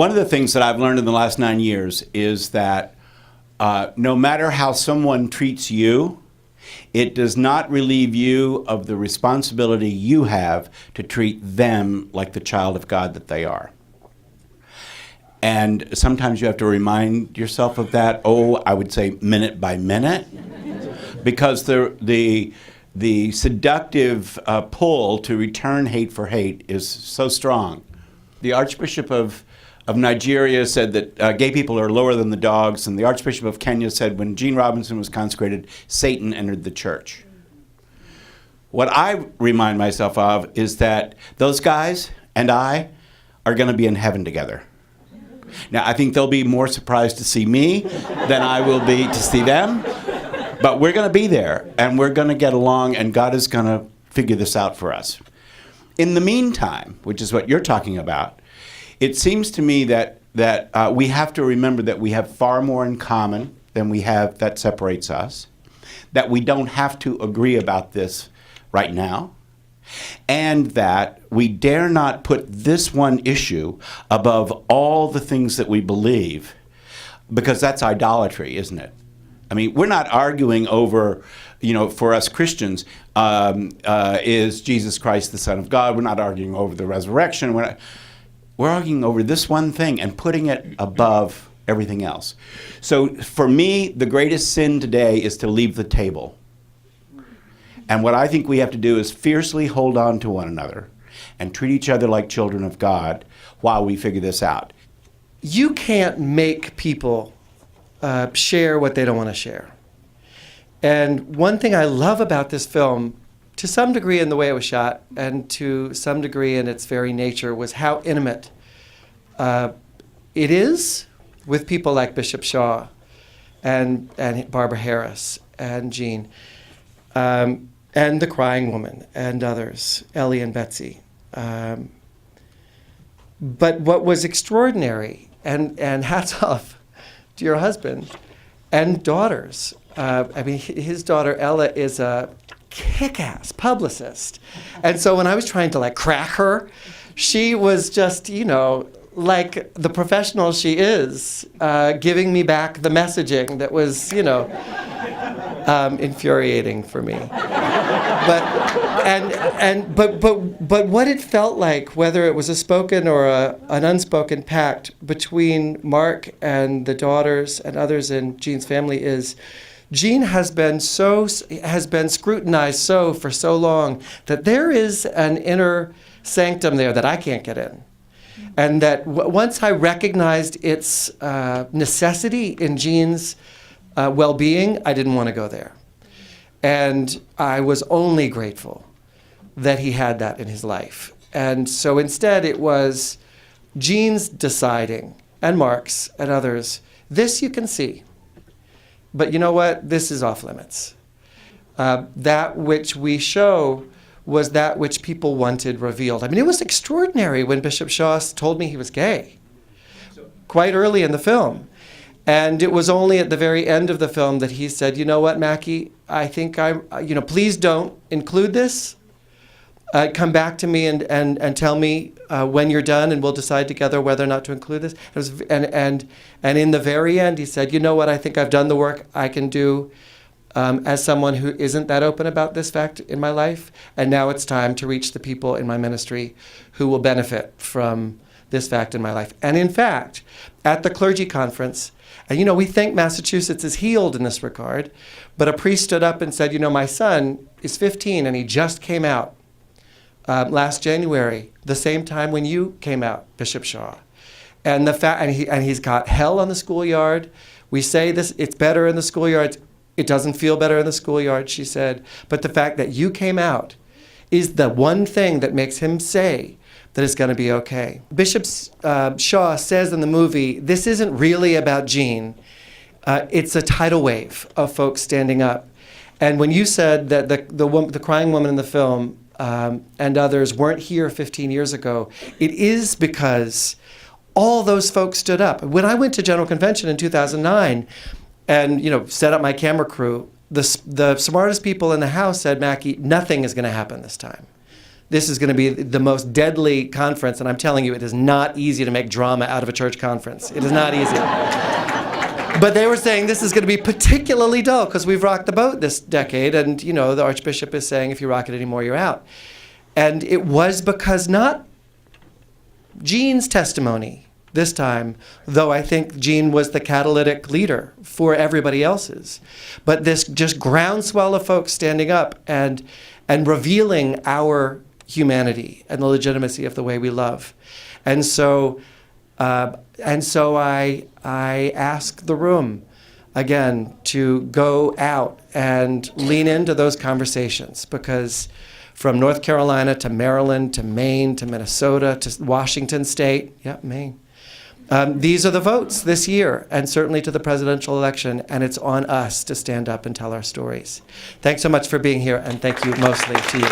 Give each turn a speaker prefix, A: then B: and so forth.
A: One of the things that I've learned in the last 9 years is that no matter how someone treats you, it does not relieve you of the responsibility you have to treat them like the child of God that they are. And sometimes you have to remind yourself of that, I would say minute by minute, because the seductive pull to return hate for hate is so strong. The Archbishop of Nigeria said that gay people are lower than the dogs, and the Archbishop of Kenya said when Gene Robinson was consecrated, Satan entered the church. What I remind myself of is that those guys and I are going to be in heaven together. Now, I think they'll be more surprised to see me than I will be to see them, but we're going to be there, and we're going to get along, and God is going to figure this out for us. In the meantime, which is what you're talking about, it seems to me that we have to remember that we have far more in common than we have that separates us, that we don't have to agree about this right now, and that we dare not put this one issue above all the things that we believe, because that's idolatry, isn't it? I mean, we're not arguing over, for us Christians, is Jesus Christ the Son of God? We're not arguing over the resurrection. We're arguing over this one thing and putting it above everything else. So for me, the greatest sin today is to leave the table. And what I think we have to do is fiercely hold on to one another and treat each other like children of God while we figure this out.
B: You can't make people share what they don't want to share. And one thing I love about this film, to some degree in the way it was shot, and to some degree in its very nature, was how intimate it is with people like Bishop Shaw and Barbara Harris and Jean. And the Crying Woman and others, Ellie and Betsy. But what was extraordinary, and hats off to your husband and daughters. His daughter Ella is a kick-ass publicist. And so when I was trying to crack her, she was just, like the professional she is, giving me back the messaging that was, infuriating for me. But what it felt like, whether it was a spoken or an unspoken pact between Mark and the daughters and others in Jean's family, is Jean has been scrutinized for so long that there is an inner sanctum there that I can't get in. And that once I recognized its necessity in Jean's well-being, I didn't want to go there. And I was only grateful that he had that in his life. And so instead it was Jean's deciding, and Mark's and others, this you can see. But you know what? This is off limits. That which we show was that which people wanted revealed. I mean, it was extraordinary when Bishop Shaw told me he was gay, quite early in the film. And it was only at the very end of the film that he said, you know what, Macky, I think please don't include this. Come back to me and tell me when you're done, and we'll decide together whether or not to include this. And in the very end, he said, you know what, I think I've done the work I can do as someone who isn't that open about this fact in my life. And now it's time to reach the people in my ministry who will benefit from this fact in my life. And in fact, at the clergy conference, and we think Massachusetts is healed in this regard, but a priest stood up and said, my son is 15 and he just came out last January, the same time when you came out, Bishop Shaw. And he's got hell on the schoolyard. We say this, it's better in the schoolyard. It doesn't feel better in the schoolyard, she said. But the fact that you came out is the one thing that makes him say that it's going to be okay. Bishop Shaw says in the movie, this isn't really about Jean. It's a tidal wave of folks standing up. And when you said that the crying woman in the film and others weren't here 15 years ago, it is because all those folks stood up. When I went to General Convention in 2009 and set up my camera crew, the smartest people in the house said, Macky, nothing is going to happen this time. this is going to be the most deadly conference, and I'm telling you, it is not easy to make drama out of a church conference. It is not easy. But they were saying this is going to be particularly dull because we've rocked the boat this decade, and you know the Archbishop is saying if you rock it anymore, you're out. And it was because not Jean's testimony this time, though I think Jean was the catalytic leader for everybody else's, but this just groundswell of folks standing up and revealing our humanity and the legitimacy of the way we love. And so I ask the room again to go out and lean into those conversations, because from North Carolina to Maryland to Maine to Minnesota to Washington State, Maine, these are the votes this year, and certainly to the presidential election, and it's on us to stand up and tell our stories. Thanks so much for being here, and thank you mostly to you.